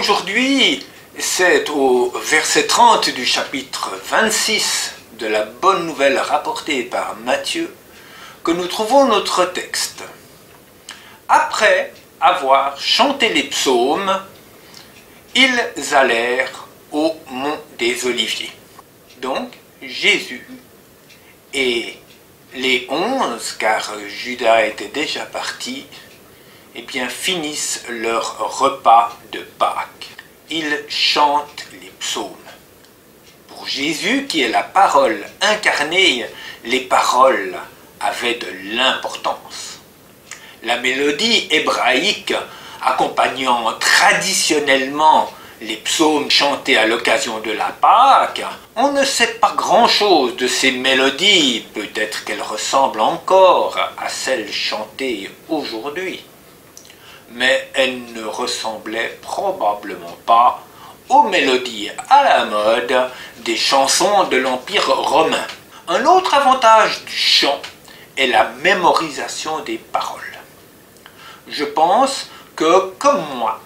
Aujourd'hui, c'est au verset 30 du chapitre 26 de la bonne nouvelle rapportée par Matthieu que nous trouvons notre texte. Après avoir chanté les psaumes, ils allèrent au mont des Oliviers. Donc, Jésus et les 11, car Judas était déjà parti, finissent leur repas de Pâques. Ils chantent les psaumes. Pour Jésus, qui est la parole incarnée, les paroles avaient de l'importance. La mélodie hébraïque accompagnant traditionnellement les psaumes chantés à l'occasion de la Pâque, on ne sait pas grand-chose de ces mélodies, peut-être qu'elles ressemblent encore à celles chantées aujourd'hui. Mais elles ne ressemblaient probablement pas aux mélodies à la mode des chansons de l'Empire romain. Un autre avantage du chant est la mémorisation des paroles. Je pense que, comme moi,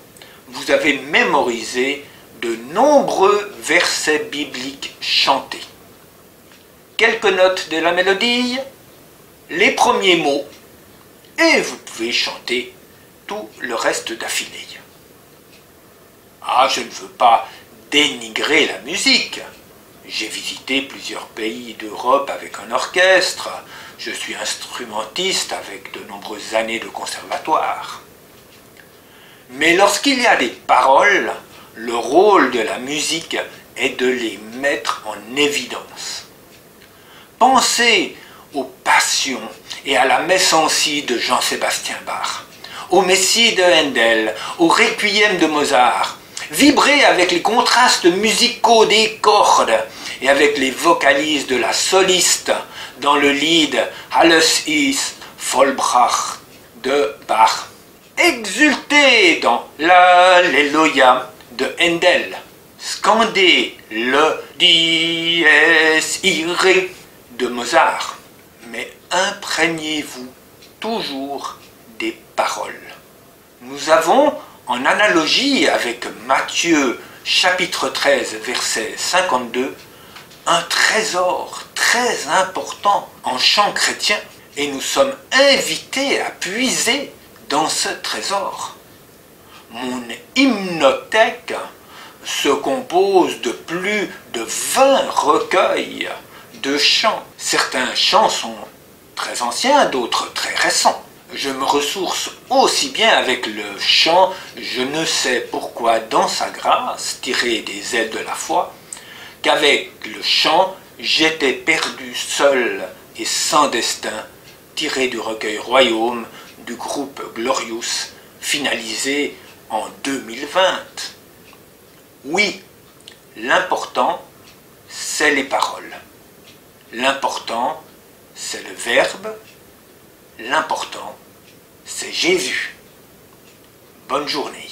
vous avez mémorisé de nombreux versets bibliques chantés. Quelques notes de la mélodie, les premiers mots, et vous pouvez chanter tout le reste d'affilée. Ah, je ne veux pas dénigrer la musique. J'ai visité plusieurs pays d'Europe avec un orchestre. Je suis instrumentiste avec de nombreuses années de conservatoire. Mais lorsqu'il y a des paroles, le rôle de la musique est de les mettre en évidence. Pensez aux Passions et à la Messe en Si de Jean-Sébastien Bach, au Messie de Handel, au Requiem de Mozart. Vibrez avec les contrastes musicaux des cordes et avec les vocalises de la soliste dans le lied Alles ist vollbracht de Bach. Exultez dans l'Alléluia de Handel. Scandez le Dies Irae de Mozart. Mais imprégnez-vous toujours des paroles. Nous avons, en analogie avec Matthieu chapitre 13 verset 52, un trésor très important en chant chrétien et nous sommes invités à puiser dans ce trésor. Mon hymnothèque se compose de plus de 20 recueils de chants. Certains chants sont très anciens, d'autres très récents. Je me ressource aussi bien avec le chant « Je ne sais pourquoi dans sa grâce » tiré des ailes de la foi, qu'avec le chant « J'étais perdu seul et sans destin » tiré du recueil Royaume du groupe Glorious, finalisé en 2020. Oui, l'important, c'est les paroles. L'important, c'est le verbe. L'important, c'est Jésus. Bonne journée.